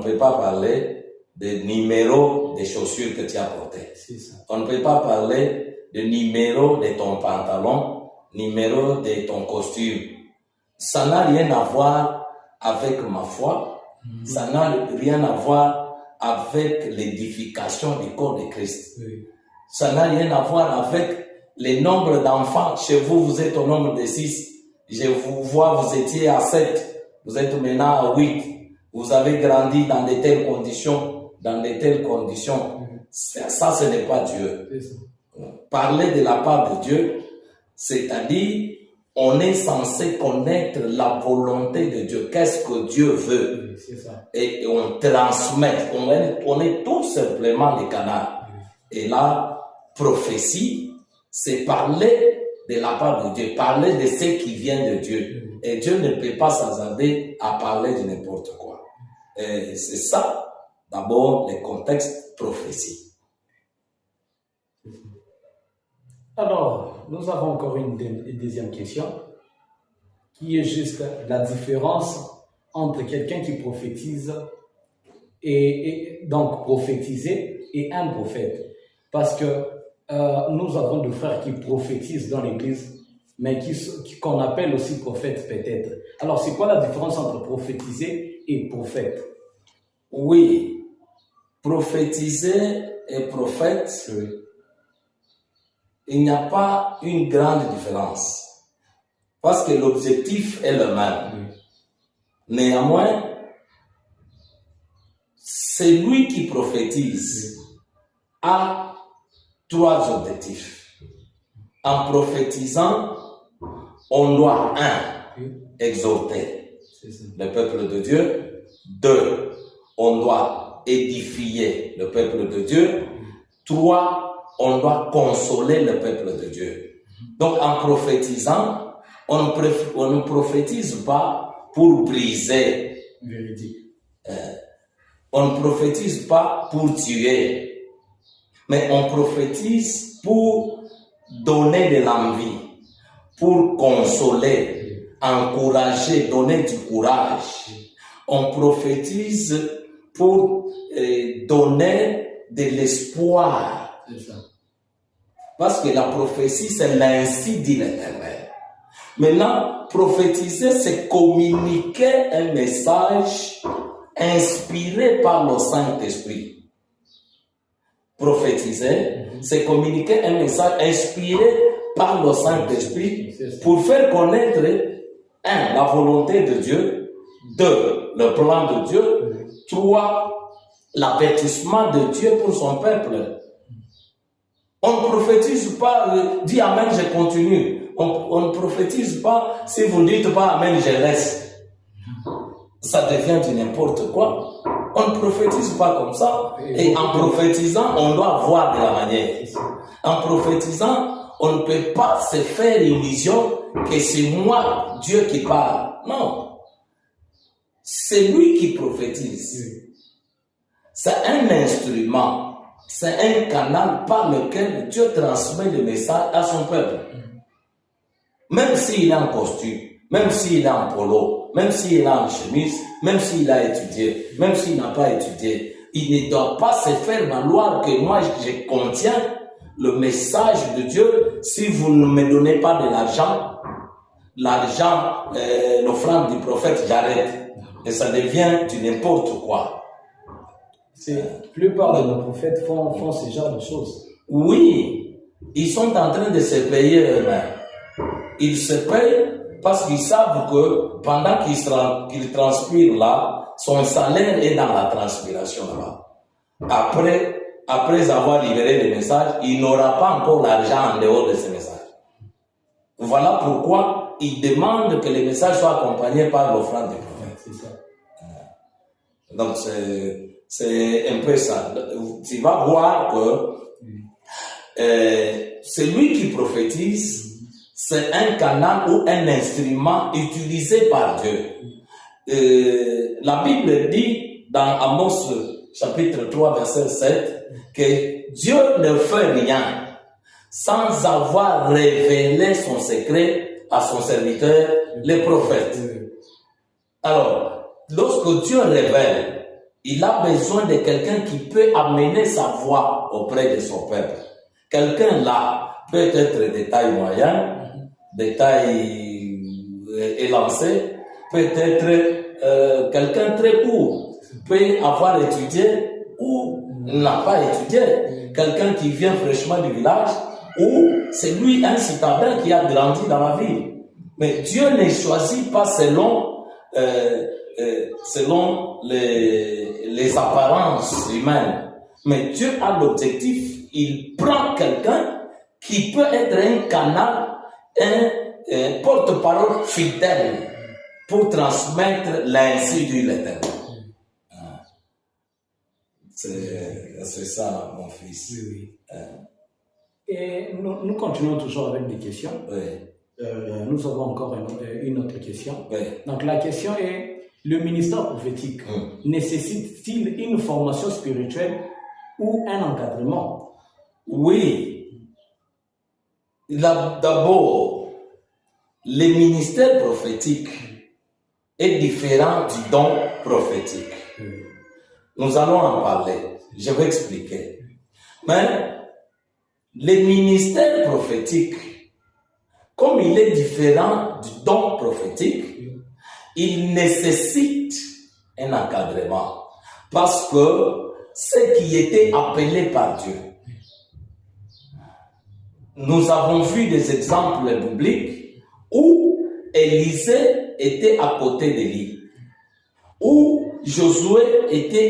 ne peut pas parler de numéro des chaussures que tu as portées. On ne peut pas parler de numéro de ton pantalon, numéro de ton costume. Ça n'a rien à voir avec ma foi. Ça n'a rien à voir avec l'édification du corps de Christ. Ça n'a rien à voir avec le nombre d'enfants. Chez vous, vous êtes au nombre de 6. Je vous vois, vous étiez à 7. Vous êtes maintenant à 8. Vous avez grandi dans de telles conditions, Ça, ce n'est pas Dieu. Parler de la part de Dieu, c'est-à-dire, on est censé connaître la volonté de Dieu. Qu'est-ce que Dieu veut? Et on transmet. On est tout simplement les canaux. Et la prophétie, c'est parler de la part de Dieu, parler de ce qui vient de Dieu. Et Dieu ne peut pas s'hasarder à parler de n'importe quoi. Et c'est ça, d'abord, le contexte prophétie. Alors, nous avons encore une deuxième question, qui est juste la différence entre quelqu'un qui prophétise et donc prophétiser et un prophète. Parce que nous avons des frères qui prophétisent dans l'église, mais qu'on appelle aussi prophètes peut-être. Alors, c'est quoi la différence entre prophétiser et prophète? Oui, prophétiser et prophète, il n'y a pas une grande différence. Parce que l'objectif est le même. Néanmoins, celui qui prophétise a 3 objectifs. En prophétisant, on doit, 1, exhorter le peuple de Dieu. 2, on doit édifier le peuple de Dieu. 3, on doit consoler le peuple de Dieu. Donc, en prophétisant, on ne prophétise pas pour briser. On ne prophétise pas pour tuer. Mais on prophétise pour donner de l'envie, pour consoler, encourager, donner du courage. On prophétise pour donner de l'espoir. Parce que la prophétie, c'est l'ainsi dit l'Éternel. Maintenant, prophétiser, c'est communiquer un message inspiré par le Saint-Esprit. Prophétiser, c'est communiquer un message inspiré par le Saint-Esprit pour faire connaître, 1, la volonté de Dieu, 2, le plan de Dieu, 3, l'avertissement de Dieu pour son peuple. On ne prophétise pas, dis Amen, je continue. On ne prophétise pas, si vous ne dites pas Amen, je laisse. Ça devient du n'importe quoi. On ne prophétise pas comme ça. Et en prophétisant, on doit voir de la manière. En prophétisant, on ne peut pas se faire illusion que c'est moi, Dieu, qui parle. Non. C'est lui qui prophétise. C'est un instrument. C'est un canal par lequel Dieu transmet le message à son peuple. Même s'il est en costume, même s'il est en polo, même s'il est en chemise, même s'il a étudié, même s'il n'a pas étudié, il ne doit pas se faire valoir que moi je contiens le message de Dieu si vous ne me donnez pas de l'argent, l'offrande du prophète, j'arrête. Et ça devient du n'importe quoi. La plupart de nos prophètes font ce genre de choses. Oui, ils sont en train de se payer eux-mêmes. Ils se payent parce qu'ils savent que pendant qu'ils transpirent là, son salaire est dans la transpiration là. Après avoir libéré le message, il n'aura pas encore l'argent en dehors de ce message. Voilà pourquoi il demande que le message soit accompagné par l'offrande du prophète. C'est ça. Donc c'est un peu ça. Tu vas voir que celui qui prophétise, c'est un canal ou un instrument utilisé par Dieu. La Bible dit dans Amos chapitre 3 verset 7 que Dieu ne fait rien sans avoir révélé son secret à son serviteur, les prophètes. Alors, lorsque Dieu révèle, il a besoin de quelqu'un qui peut amener sa voix auprès de son peuple. Quelqu'un là peut être de taille moyenne, de taille élancée, peut être quelqu'un très court, peut avoir étudié ou n'a pas étudié, quelqu'un qui vient fraîchement du village, ou c'est lui un citadin qui a grandi dans la ville. Mais Dieu ne choisit pas selon les apparences humaines. Mais Dieu a l'objectif, il prend quelqu'un qui peut être un canal, un porte-parole fidèle pour transmettre l'ainsi de l'Éternel. C'est ça, mon fils. Oui. Et nous continuons toujours avec des questions. Oui. Nous avons encore une autre question. Oui. Donc la question est, le ministère prophétique nécessite-t-il une formation spirituelle ou un encadrement? Oui. D'abord, le ministère prophétique est différent du don prophétique. Nous allons en parler. Je vais expliquer. Mais le ministère prophétique, comme il est différent du don prophétique, il nécessite un encadrement. Parce que ceux qui étaient appelés par Dieu, nous avons vu des exemples bibliques où Élisée était à côté d'Élie, où Josué était à